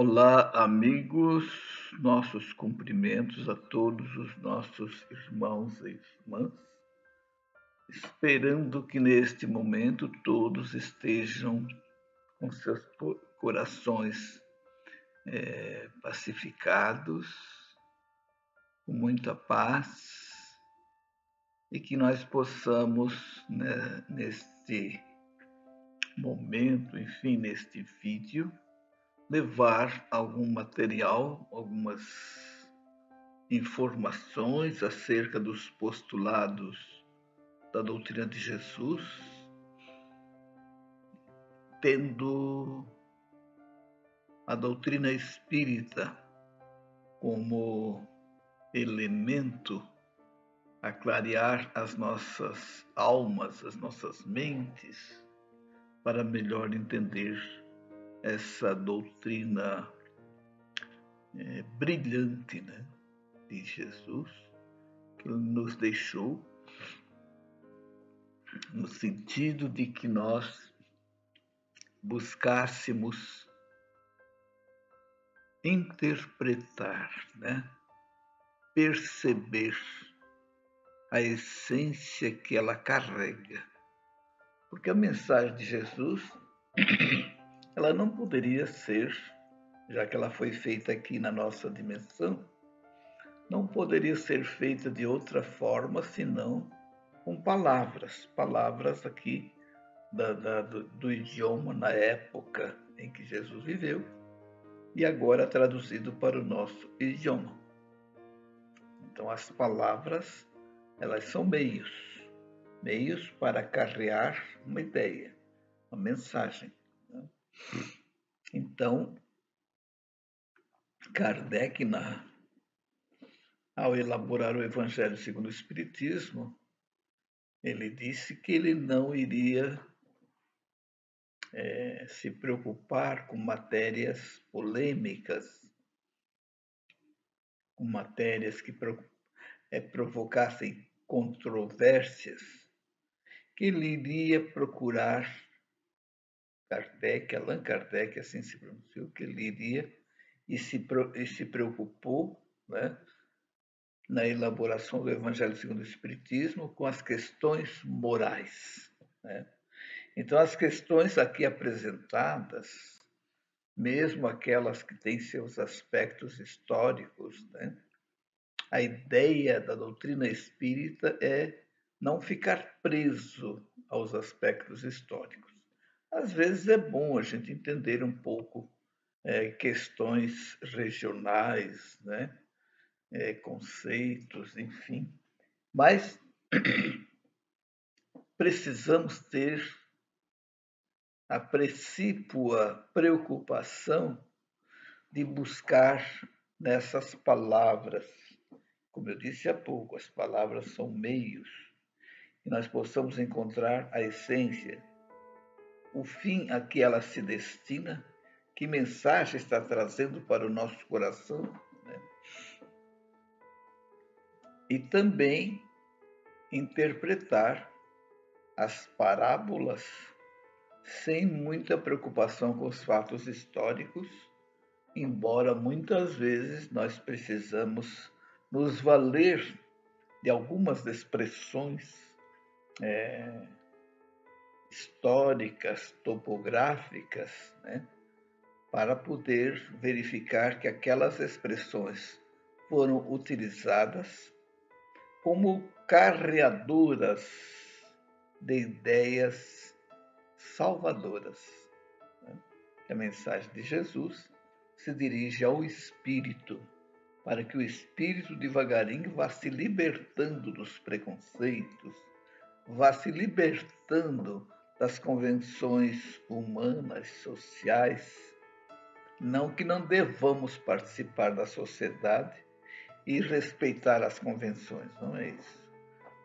Olá, amigos, nossos cumprimentos a todos os nossos irmãos e irmãs, esperando que neste momento todos estejam com seus corações pacificados, com muita paz, e que nós possamos, né, neste momento, enfim, neste vídeo, levar algum material, algumas informações acerca dos postulados da doutrina de Jesus, tendo a doutrina espírita como elemento a clarear as nossas almas, as nossas mentes, para melhor entender essa doutrina brilhante, né, de Jesus, que ele nos deixou, no sentido de que nós buscássemos interpretar, né, perceber a essência que ela carrega. Porque a mensagem de Jesus, ela não poderia ser, já que ela foi feita aqui na nossa dimensão, não poderia ser feita de outra forma senão com palavras, palavras aqui do idioma na época em que Jesus viveu e agora traduzido para o nosso idioma. Então as palavras, elas são meios para carrear uma ideia, uma mensagem, né? Então, Kardec, ao elaborar o Evangelho segundo o Espiritismo, ele disse que ele não iria se preocupar com matérias polêmicas, com matérias que provocassem controvérsias, que ele iria procurar Kardec, Allan Kardec, assim se pronunciou, que ele iria e se preocupou, né, na elaboração do Evangelho segundo o Espiritismo com as questões morais, né? Então, as questões aqui apresentadas, mesmo aquelas que têm seus aspectos históricos, né, a ideia da doutrina espírita é não ficar preso aos aspectos históricos. Às vezes é bom a gente entender um pouco questões regionais, né, conceitos, enfim, mas precisamos ter a precípua preocupação de buscar nessas palavras. Como eu disse há pouco, as palavras são meios que nós possamos encontrar a essência, o fim a que ela se destina, que mensagem está trazendo para o nosso coração, né? E também interpretar as parábolas sem muita preocupação com os fatos históricos, embora muitas vezes nós precisamos nos valer de algumas expressões históricas, topográficas, né, para poder verificar que aquelas expressões foram utilizadas como carreadoras de ideias salvadoras, né? A mensagem de Jesus se dirige ao espírito, para que o espírito devagarinho vá se libertando dos preconceitos, vá se libertando das convenções humanas, sociais. Não que não devamos participar da sociedade e respeitar as convenções, não é isso.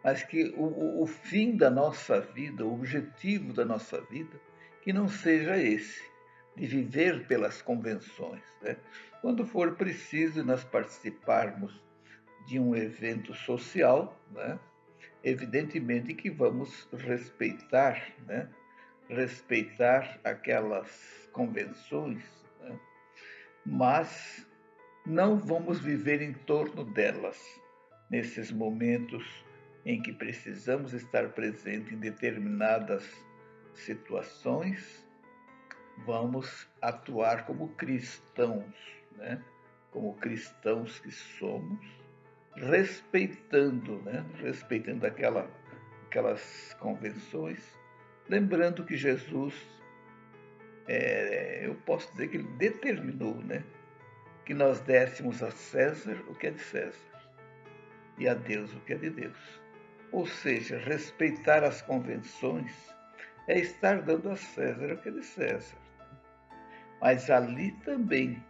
Mas que o fim da nossa vida, o objetivo da nossa vida, que não seja esse, de viver pelas convenções, né? Quando for preciso nós participarmos de um evento social, né, evidentemente que vamos respeitar, né, respeitar aquelas convenções, né, mas não vamos viver em torno delas nesses momentos em que precisamos estar presente em determinadas situações. Vamos atuar como cristãos, né? Como cristãos que somos, respeitando, né? Respeitando aquelas convenções, lembrando que Jesus, eu posso dizer que ele determinou, né? Que nós dessemos a César o que é de César e a Deus o que é de Deus. Ou seja, respeitar as convenções é estar dando a César o que é de César. Mas ali também,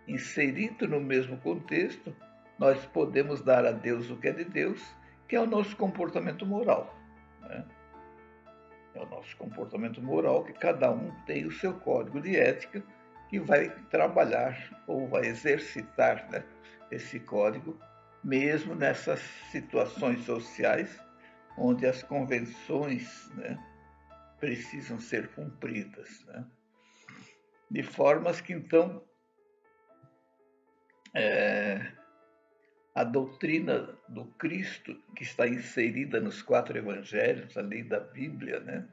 inserido no mesmo contexto, nós podemos dar a Deus o que é de Deus, que é o nosso comportamento moral, né? É o nosso comportamento moral, que cada um tem o seu código de ética que vai trabalhar ou vai exercitar, né, esse código, mesmo nessas situações sociais onde as convenções, né, precisam ser cumpridas, né? De formas que, então, a doutrina do Cristo, que está inserida nos 4 evangelhos ali da Bíblia, né?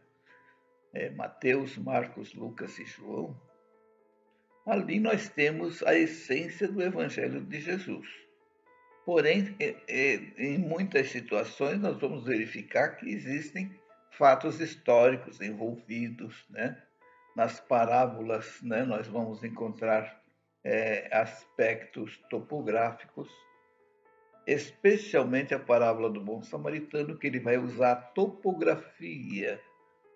Mateus, Marcos, Lucas e João, ali nós temos a essência do Evangelho de Jesus. Porém, em muitas situações, nós vamos verificar que existem fatos históricos envolvidos, né? Nas parábolas, né, nós vamos encontrar aspectos topográficos, especialmente a parábola do bom samaritano, que ele vai usar a topografia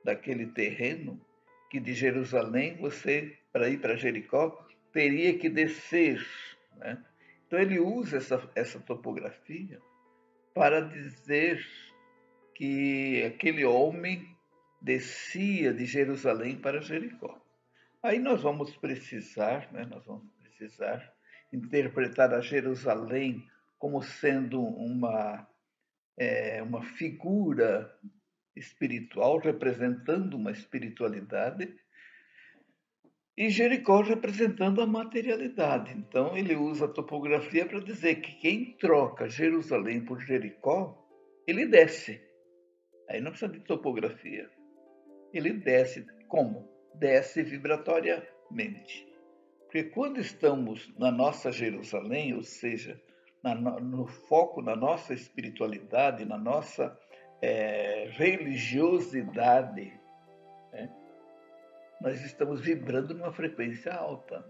daquele terreno, que de Jerusalém você, para ir para Jericó, teria que descer, né? Então ele usa essa topografia para dizer que aquele homem descia de Jerusalém para Jericó. Aí nós vamos precisar, né, interpretar a Jerusalém como sendo uma figura espiritual, representando uma espiritualidade, e Jericó representando a materialidade. Então ele usa a topografia para dizer que quem troca Jerusalém por Jericó, ele desce. Aí não precisa de topografia. Ele desce como? Desce vibratoriamente. Porque quando estamos na nossa Jerusalém, ou seja, no foco na nossa espiritualidade, na nossa religiosidade, né, nós estamos vibrando numa frequência alta.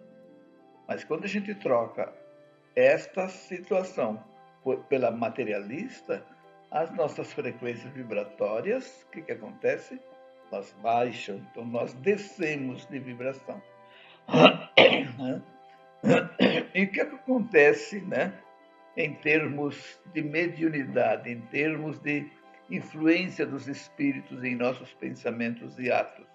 Mas quando a gente troca esta situação pela materialista, as nossas frequências vibratórias, o que acontece? Elas baixam, então nós descemos de vibração. E o que acontece, né, em termos de mediunidade, em termos de influência dos espíritos em nossos pensamentos e atos?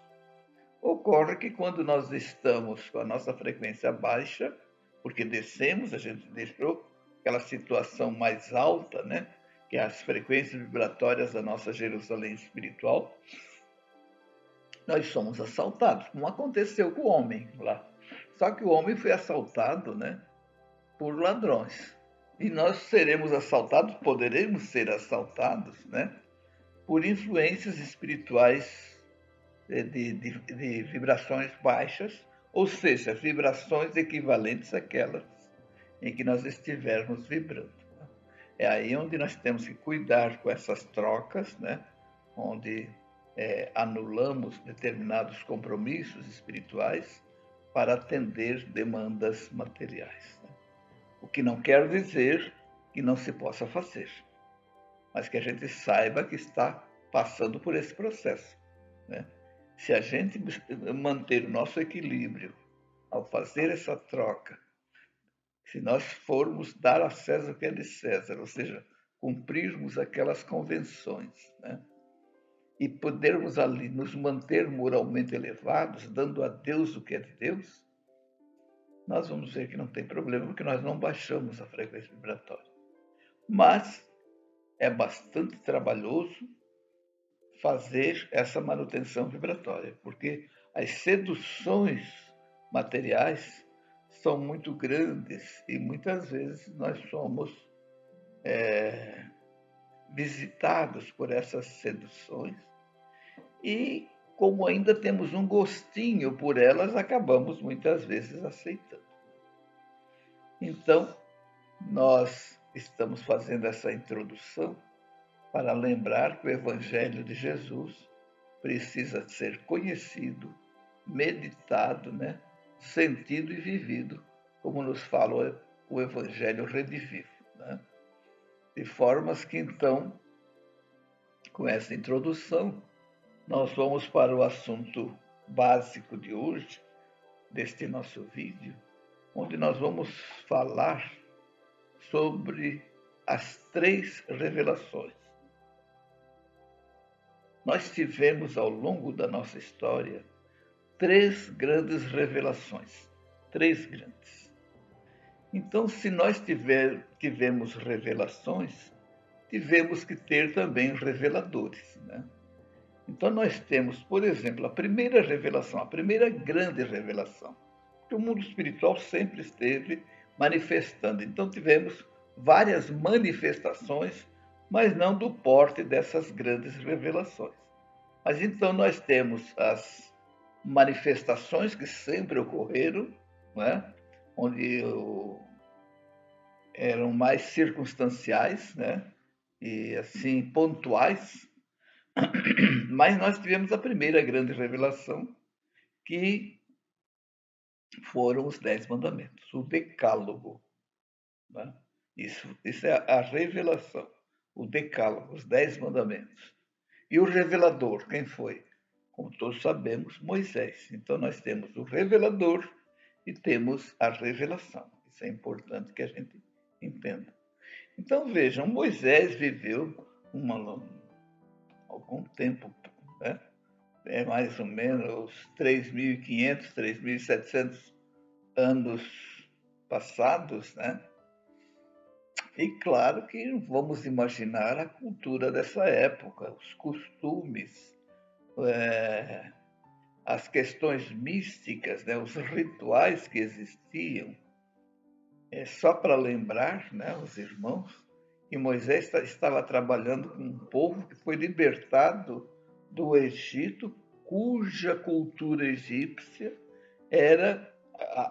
Ocorre que quando nós estamos com a nossa frequência baixa, porque descemos, a gente deixou aquela situação mais alta, né, que é as frequências vibratórias da nossa Jerusalém espiritual, nós somos assaltados, como aconteceu com o homem lá. Só que o homem foi assaltado, né, por ladrões. E nós seremos assaltados, poderemos ser assaltados, né, por influências espirituais de vibrações baixas, ou seja, vibrações equivalentes àquelas em que nós estivermos vibrando. É aí onde nós temos que cuidar com essas trocas, né, onde anulamos determinados compromissos espirituais para atender demandas materiais. Né? O que não quer dizer que não se possa fazer, mas que a gente saiba que está passando por esse processo, né? Se a gente manter o nosso equilíbrio ao fazer essa troca, se nós formos dar a César o que é de César, ou seja, cumprirmos aquelas convenções, né? E podermos ali nos manter moralmente elevados, dando a Deus o que é de Deus, nós vamos ver que não tem problema, porque nós não baixamos a frequência vibratória. Mas é bastante trabalhoso fazer essa manutenção vibratória, porque as seduções materiais são muito grandes e muitas vezes nós somos visitados por essas seduções e, como ainda temos um gostinho por elas, acabamos muitas vezes aceitando. Então, nós estamos fazendo essa introdução para lembrar que o Evangelho de Jesus precisa ser conhecido, meditado, né? Sentido e vivido, como nos fala o Evangelho redivivo. Né? De formas que, então, com essa introdução, nós vamos para o assunto básico de hoje, deste nosso vídeo, onde nós vamos falar sobre as 3 revelações. Nós tivemos ao longo da nossa história 3 grandes revelações. 3 grandes. Então, se nós tivemos revelações, tivemos que ter também reveladores. Né? Então, nós temos, por exemplo, a primeira revelação, a primeira grande revelação, que o mundo espiritual sempre esteve manifestando. Então, tivemos várias manifestações, mas não do porte dessas grandes revelações. Mas então nós temos as manifestações que sempre ocorreram, né? Onde eram mais circunstanciais, né? E assim pontuais, mas nós tivemos a primeira grande revelação, que foram os 10 mandamentos, o decálogo. Né? Isso é a revelação, o decálogo, os 10 mandamentos. E o revelador, quem foi? Como todos sabemos, Moisés. Então nós temos o revelador e temos a revelação. Isso é importante que a gente entenda. Então vejam, Moisés viveu algum tempo, né? Mais ou menos 3.500, 3.700 anos passados, né? E claro que vamos imaginar a cultura dessa época, os costumes, as questões místicas, né, os rituais que existiam. Só para lembrar, né, os irmãos, que Moisés estava trabalhando com um povo que foi libertado do Egito, cuja cultura egípcia era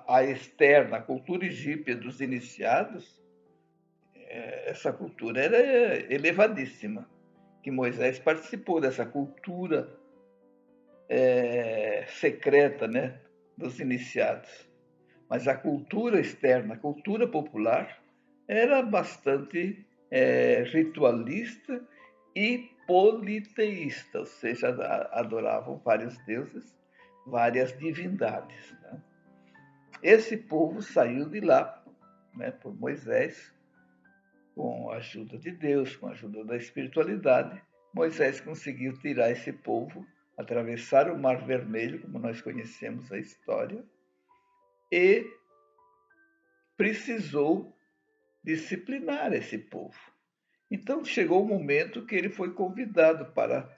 a externa, a cultura egípcia dos iniciados. Essa cultura era elevadíssima, que Moisés participou dessa cultura secreta, né, dos iniciados. Mas a cultura externa, a cultura popular, era bastante ritualista e politeísta, ou seja, adoravam vários deuses, várias divindades. Né? Esse povo saiu de lá, né, por Moisés, com a ajuda de Deus, com a ajuda da espiritualidade. Moisés conseguiu tirar esse povo, atravessar o Mar Vermelho, como nós conhecemos a história, e precisou disciplinar esse povo. Então chegou o momento que ele foi convidado para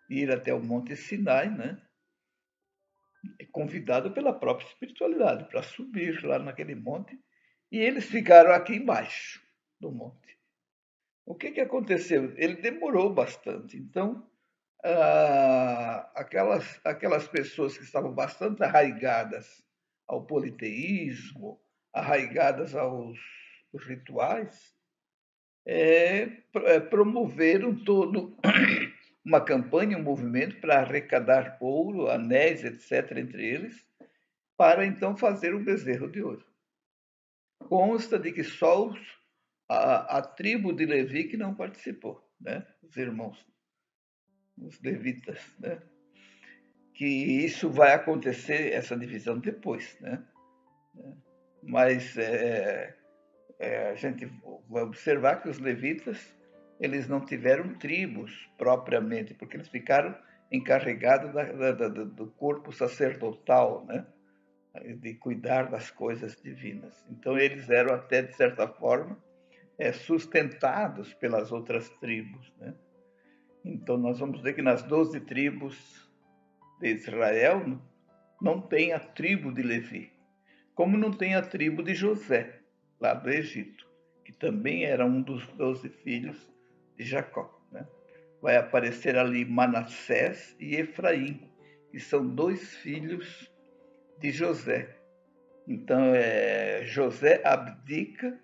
ir até o Monte Sinai, né? Convidado pela própria espiritualidade para subir lá naquele monte, e eles ficaram aqui embaixo do monte. O que aconteceu? Ele demorou bastante. Então, aquelas pessoas que estavam bastante arraigadas ao politeísmo, arraigadas aos rituais, promoveram todo uma campanha, um movimento para arrecadar ouro, anéis, etc., entre eles, para então fazer um bezerro de ouro. Consta de que só a tribo de Levi que não participou, né? Os irmãos, os levitas, né? Que isso vai acontecer, essa divisão depois, né? Mas a gente vai observar que os levitas, eles não tiveram tribos propriamente, porque eles ficaram encarregados do corpo sacerdotal, né? De cuidar das coisas divinas. Então eles eram até, de certa forma, sustentados pelas outras tribos, né? Então nós vamos ver que nas 12 tribos de Israel não tem a tribo de Levi, como não tem a tribo de José, lá do Egito, que também era um dos 12 filhos de Jacó, né? Vai aparecer ali Manassés e Efraim, que são 2 filhos de José. Então, José abdica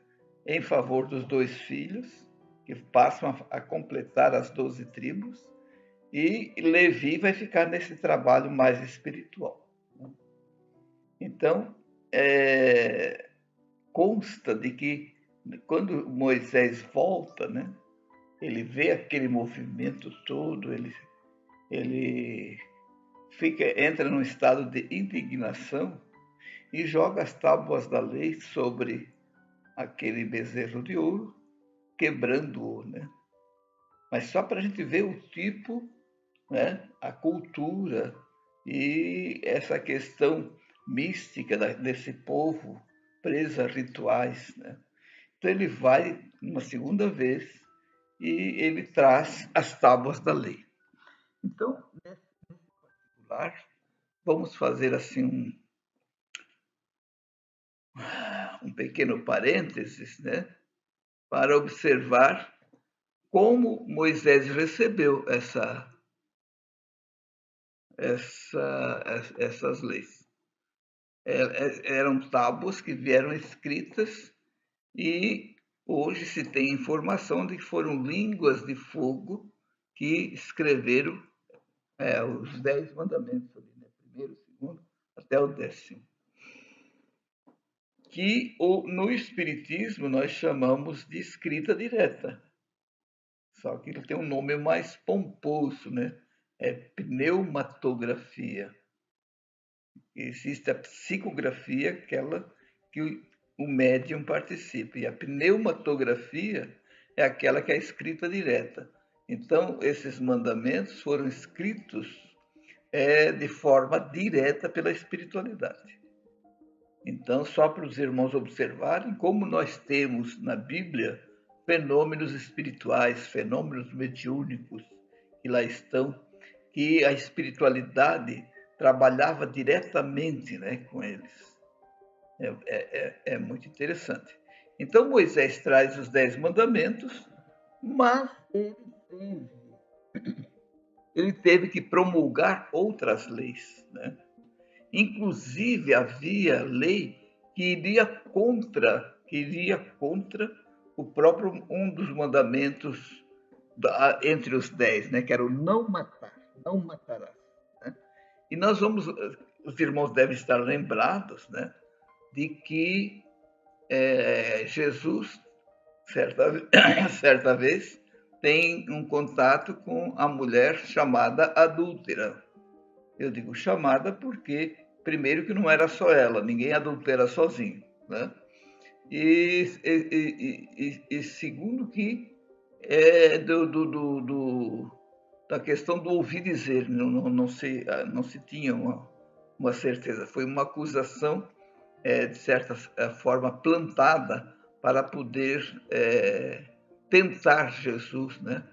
em favor dos 2 filhos, que passam a completar as 12 tribos, e Levi vai ficar nesse trabalho mais espiritual. Então, consta de que quando Moisés volta, né, ele vê aquele movimento todo, ele entra num estado de indignação e joga as tábuas da lei sobre aquele bezerro de ouro, quebrando-o, né? Mas só para a gente ver o tipo, né, a cultura e essa questão mística desse povo preso a rituais, né? Então ele vai uma segunda vez e ele traz as tábuas da lei. Então, nesse particular, vamos fazer assim um pequeno parênteses, né, para observar como Moisés recebeu essas leis. Eram tábuas que vieram escritas e hoje se tem informação de que foram línguas de fogo que escreveram os 10 mandamentos, né? Primeiro, segundo, até o 10º. Que no Espiritismo nós chamamos de escrita direta. Só que ele tem um nome mais pomposo, né? É pneumatografia. Existe a psicografia, aquela que o médium participa, e a pneumatografia é aquela que é a escrita direta. Então, esses mandamentos foram escritos de forma direta pela espiritualidade. Então, só para os irmãos observarem como nós temos na Bíblia fenômenos espirituais, fenômenos mediúnicos que lá estão, que a espiritualidade trabalhava diretamente, né, com eles. É muito interessante. Então, Moisés traz os 10 mandamentos, mas ele teve que promulgar outras leis, né? Inclusive, havia lei que iria contra o próprio um dos mandamentos entre os 10, né, que era o não matar, não matarás. Né? E nós vamos, os irmãos devem estar lembrados, né, de que Jesus, certa vez, tem um contato com a mulher chamada adúltera. Eu digo chamada porque, primeiro, que não era só ela, ninguém adultera sozinho, né? E segundo, que é da questão do ouvir dizer, não se tinha uma certeza. Foi uma acusação, de certa forma, plantada para poder tentar Jesus, né?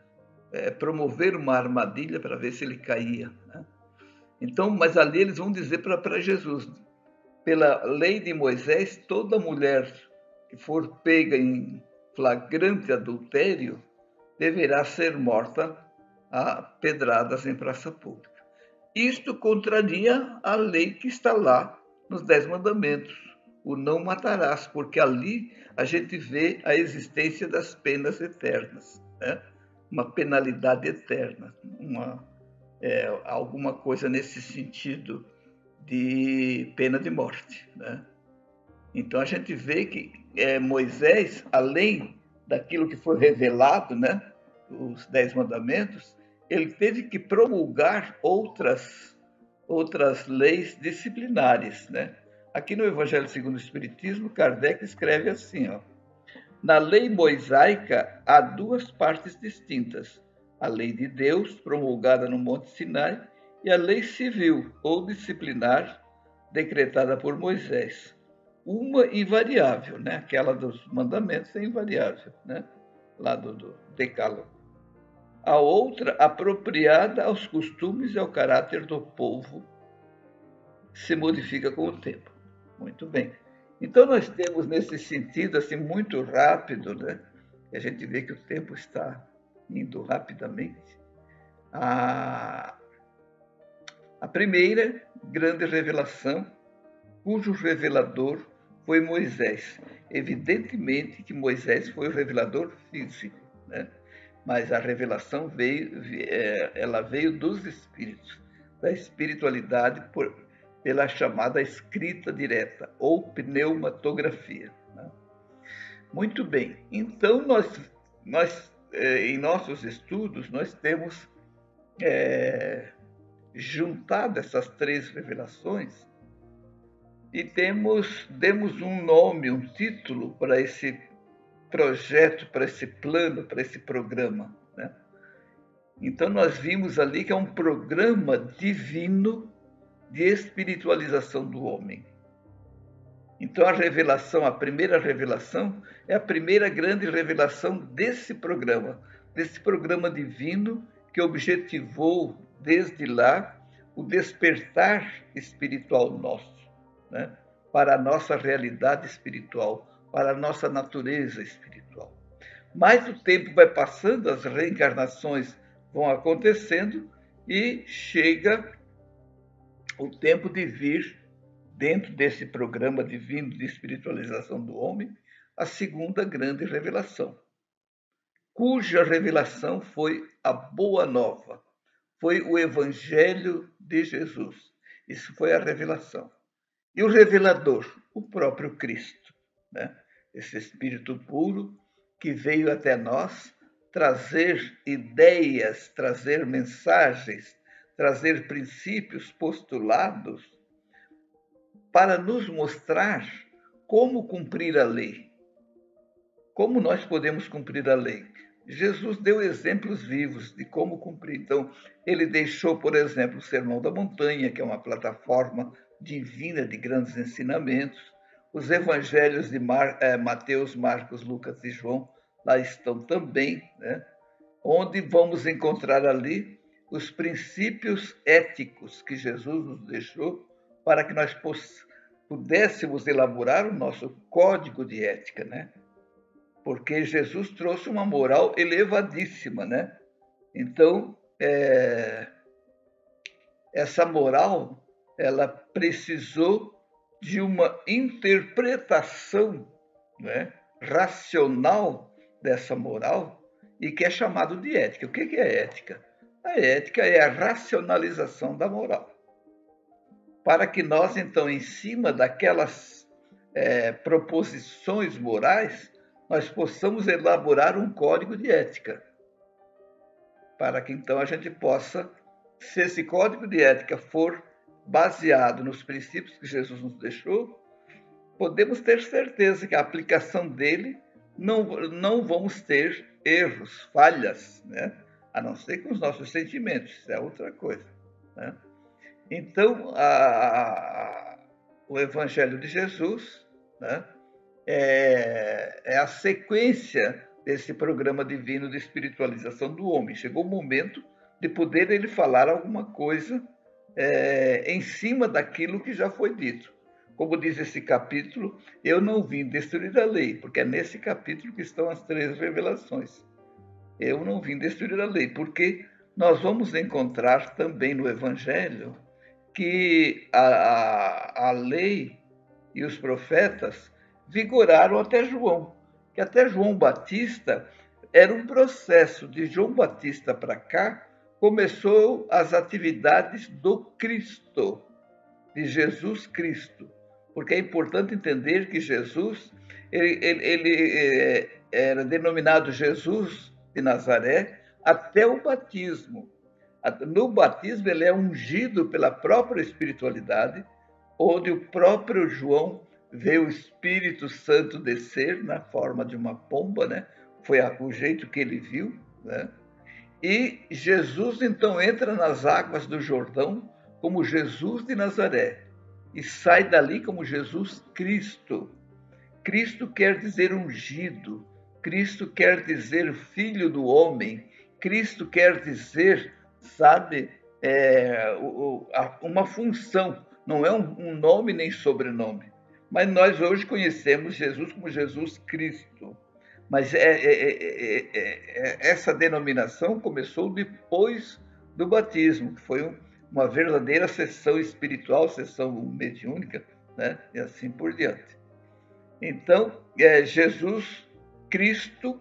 Promover uma armadilha para ver se ele caía, né? Então, mas ali eles vão dizer para Jesus, pela lei de Moisés, toda mulher que for pega em flagrante adultério deverá ser morta a pedradas em praça pública. Isto contraria a lei que está lá nos 10 mandamentos, o não matarás, porque ali a gente vê a existência das penas eternas, né? Uma penalidade eterna, alguma coisa nesse sentido de pena de morte, né? Então a gente vê que Moisés, além daquilo que foi revelado, né, os 10 mandamentos, ele teve que promulgar outras leis disciplinares, né? Aqui no Evangelho segundo o Espiritismo, Kardec escreve assim, ó: na lei mosaica há 2 partes distintas: a lei de Deus, promulgada no Monte Sinai, e a lei civil ou disciplinar, decretada por Moisés. Uma invariável, né? Aquela dos mandamentos é invariável, né? Lá do Decálogo. A outra apropriada aos costumes e ao caráter do povo, se modifica com o tempo. Muito bem. Então, nós temos, nesse sentido, assim, muito rápido, né? E a gente vê que o tempo está indo rapidamente. A, a primeira grande revelação, cujo revelador foi Moisés. Evidentemente que Moisés foi o revelador físico, né? Mas a revelação ela veio dos espíritos, da espiritualidade pela chamada escrita direta ou pneumatografia, né? Muito bem. Então em nossos estudos nós temos juntado essas três revelações e demos um nome, um título para esse projeto, para esse plano, para esse programa, né? Então nós vimos ali que é um programa divino de espiritualização do homem. Então a primeira revelação, é a primeira grande revelação desse programa divino que objetivou desde lá o despertar espiritual nosso, né? Para a nossa realidade espiritual, para a nossa natureza espiritual. Mas o tempo vai passando, as reencarnações vão acontecendo e chega o tempo de vir, dentro desse programa divino de espiritualização do homem, a segunda grande revelação, cuja revelação foi a Boa Nova, foi o Evangelho de Jesus. Isso foi a revelação. E o revelador, o próprio Cristo, né? Esse Espírito puro que veio até nós trazer ideias, trazer mensagens, trazer princípios, postulados, para nos mostrar como cumprir a lei. Como nós podemos cumprir a lei? Jesus deu exemplos vivos de como cumprir. Então, ele deixou, por exemplo, o Sermão da Montanha, que é uma plataforma divina de grandes ensinamentos. Os evangelhos de Mateus, Marcos, Lucas e João lá estão também, né? Onde vamos encontrar ali os princípios éticos que Jesus nos deixou para que nós pudéssemos elaborar o nosso código de ética, né? Porque Jesus trouxe uma moral elevadíssima, né? Então, essa moral, ela precisou de uma interpretação, né, racional dessa moral e que é chamado de ética. O que é ética? A ética é a racionalização da moral. Para que nós, então, em cima daquelas proposições morais, nós possamos elaborar um código de ética. Para que, então, a gente possa, se esse código de ética for baseado nos princípios que Jesus nos deixou, podemos ter certeza que a aplicação dele não vamos ter erros, falhas, né? A não ser com os nossos sentimentos, isso é outra coisa, né? Então, o Evangelho de Jesus, né, é a sequência desse programa divino de espiritualização do homem. Chegou o momento de poder ele falar alguma coisa em cima daquilo que já foi dito. Como diz esse capítulo, eu não vim destruir a lei, porque é nesse capítulo que estão as três revelações. Eu não vim destruir a lei, porque nós vamos encontrar também no Evangelho que a lei e os profetas vigoraram até João, que até João Batista era um processo de João Batista para cá, começou as atividades do Cristo, de Jesus Cristo, porque é importante entender que Jesus ele era denominado Jesus de Nazaré até o batismo. No batismo, ele é ungido pela própria espiritualidade, onde o próprio João vê o Espírito Santo descer na forma de uma pomba, né? Foi o jeito que ele viu, né? E Jesus, então, entra nas águas do Jordão como Jesus de Nazaré e sai dali como Jesus Cristo. Cristo quer dizer ungido, Cristo quer dizer filho do homem, Cristo quer dizer, sabe, uma função, não é um nome nem sobrenome, Mas nós hoje conhecemos Jesus como Jesus Cristo. Mas essa denominação começou depois do batismo, que foi uma verdadeira sessão espiritual, sessão mediúnica, né? E assim por diante. Então, Jesus Cristo,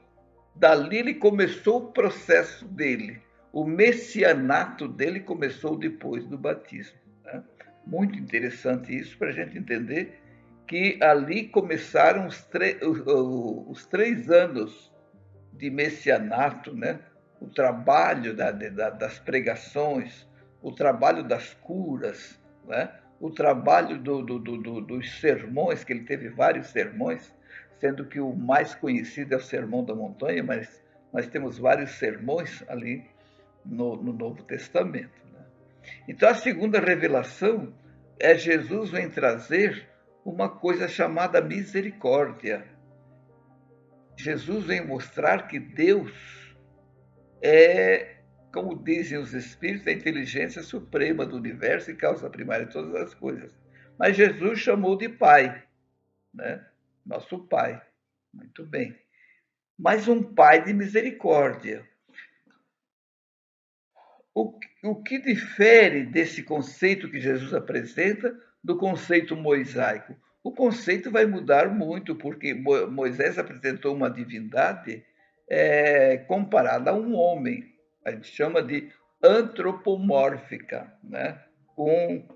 dali ele começou o processo dele. O messianato dele começou depois do batismo. Né? Muito interessante isso para a gente entender que ali começaram os 3 anos de messianato, né? O trabalho das pregações, o trabalho das curas, né? O trabalho dos sermões, que ele teve vários sermões, sendo que o mais conhecido é o Sermão da Montanha, mas nós temos vários sermões ali no Novo Testamento. Né? Então, a segunda revelação é Jesus vem trazer uma coisa chamada misericórdia. Jesus vem mostrar que Deus é, como dizem os Espíritos, a inteligência suprema do universo e causa primária de todas as coisas. Mas Jesus chamou de Pai, né? Nosso Pai. Muito bem. Mas um Pai de misericórdia. O que difere desse conceito que Jesus apresenta do conceito mosaico? O conceito vai mudar muito, porque Moisés apresentou uma divindade comparada a um homem. A gente chama de antropomórfica, né? Com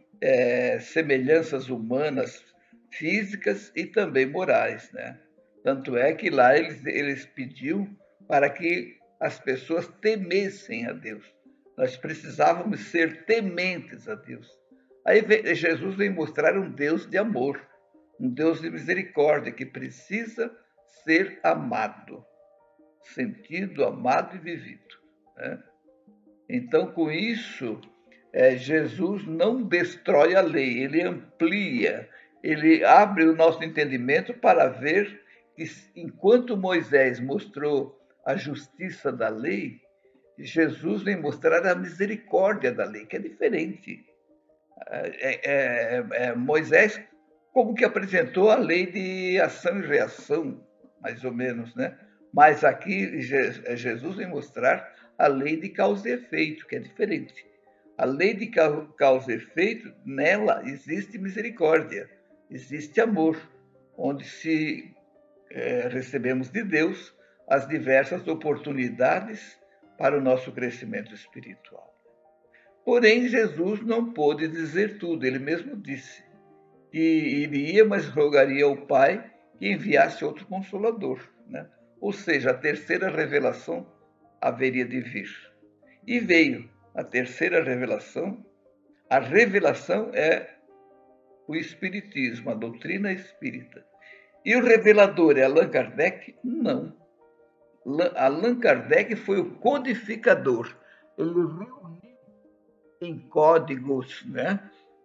semelhanças humanas, físicas e também morais. Né? Tanto é que lá eles pediu para que as pessoas temessem a Deus. Nós precisávamos ser tementes a Deus. Aí Jesus vem mostrar um Deus de amor, um Deus de misericórdia, que precisa ser amado, sentido, amado e vivido. Né? Então, com isso, Jesus não destrói a lei, ele amplia, ele abre o nosso entendimento para ver que, enquanto Moisés mostrou a justiça da lei, Jesus vem mostrar a misericórdia da lei, que é diferente. Moisés como que apresentou a lei de ação e reação, mais ou menos, né? Mas aqui Jesus vem mostrar a lei de causa e efeito, que é diferente. A lei de causa e efeito, nela existe misericórdia, existe amor, onde se recebemos de Deus as diversas oportunidades para o nosso crescimento espiritual. Porém, Jesus não pôde dizer tudo, ele mesmo disse que iria, mas rogaria ao Pai que enviasse outro Consolador. Né? Ou seja, a terceira revelação haveria de vir. E veio a terceira revelação. A revelação é o Espiritismo, a doutrina espírita. E o revelador é Allan Kardec? Não. Allan Kardec foi o codificador. Ele reuniu em códigos, né?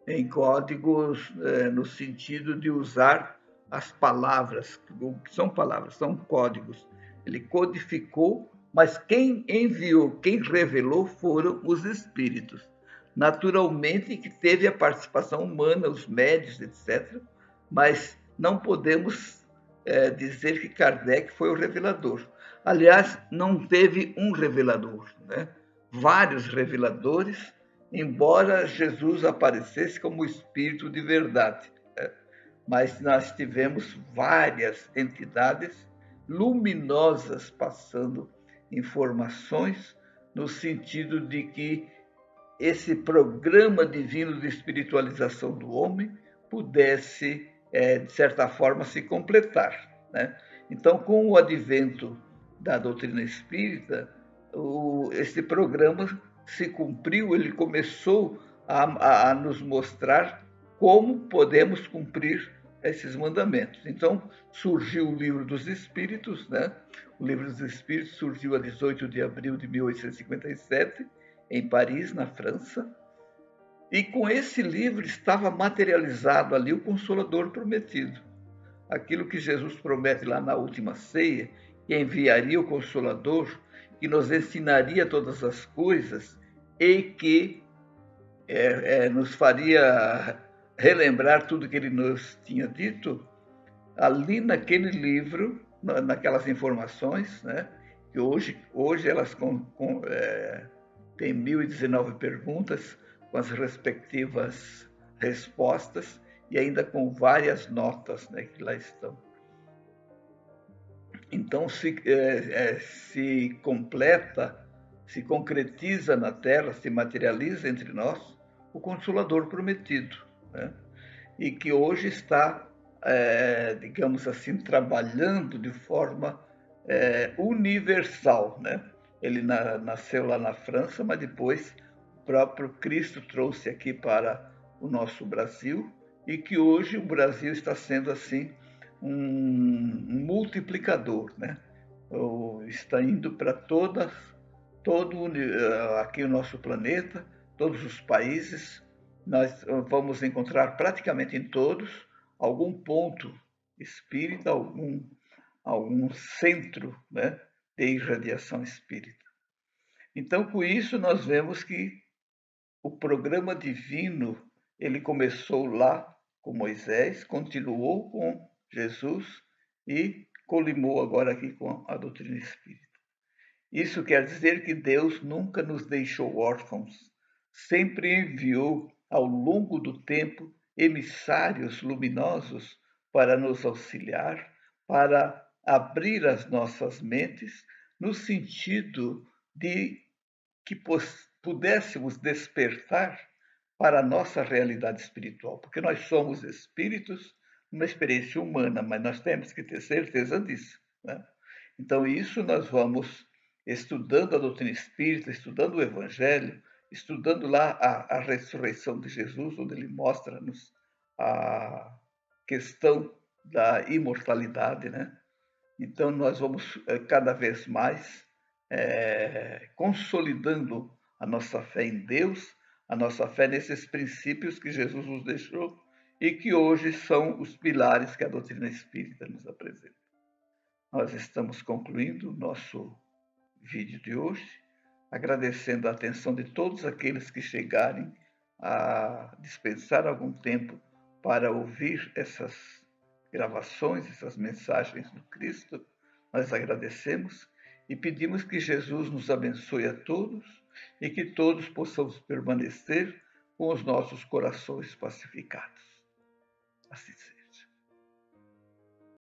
Em códigos no sentido de usar as palavras, que são palavras, são códigos. Ele codificou, mas quem enviou, quem revelou foram os espíritos. Naturalmente que teve a participação humana, os médios, etc., mas não podemos dizer que Kardec foi o revelador. Aliás, não teve um revelador, né? Vários reveladores, embora Jesus aparecesse como Espírito de verdade. Né? Mas nós tivemos várias entidades luminosas passando informações no sentido de que esse programa divino de espiritualização do homem pudesse, de certa forma, se completar. Né? Então, com o advento da doutrina espírita, esse programa se cumpriu, ele começou a nos mostrar como podemos cumprir esses mandamentos. Então, surgiu o Livro dos Espíritos, né? O Livro dos Espíritos surgiu a 18 de abril de 1857, em Paris, na França, e com esse livro estava materializado ali o Consolador prometido. Aquilo que Jesus promete lá na última ceia, que enviaria o Consolador, que nos ensinaria todas as coisas e que nos faria relembrar tudo que ele nos tinha dito, ali naquele livro, naquelas informações, né, que hoje elas têm 1019 perguntas com as respectivas respostas e ainda com várias notas, né, que lá estão. Então se completa, se concretiza na Terra, se materializa entre nós o Consolador prometido, né? E que hoje está, digamos assim, trabalhando de forma universal, né? Ele nasceu lá na França, mas depois o próprio Cristo trouxe aqui para o nosso Brasil e que hoje o Brasil está sendo assim um multiplicador, né? Está indo para aqui o nosso planeta, todos os países. Nós vamos encontrar praticamente em todos algum ponto espírita, algum centro, né, de irradiação espírita. Então, com isso, nós vemos que o programa divino ele começou lá com Moisés, continuou com Jesus e colimou agora aqui com a doutrina espírita. Isso quer dizer que Deus nunca nos deixou órfãos, sempre enviou ao longo do tempo emissários luminosos para nos auxiliar, para abrir as nossas mentes no sentido de que pudéssemos despertar para a nossa realidade espiritual, porque nós somos espíritos numa experiência humana, mas nós temos que ter certeza disso, né? Então, isso nós vamos estudando a doutrina espírita, estudando o Evangelho, estudando lá a ressurreição de Jesus, onde ele mostra-nos a questão da imortalidade, né? Então, nós vamos cada vez mais consolidando a nossa fé em Deus, a nossa fé nesses princípios que Jesus nos deixou e que hoje são os pilares que a doutrina espírita nos apresenta. Nós estamos concluindo o nosso vídeo de hoje, agradecendo a atenção de todos aqueles que chegarem a dispensar algum tempo para ouvir essas gravações, essas mensagens do Cristo. Nós agradecemos e pedimos que Jesus nos abençoe a todos e que todos possamos permanecer com os nossos corações pacificados. Assim seja.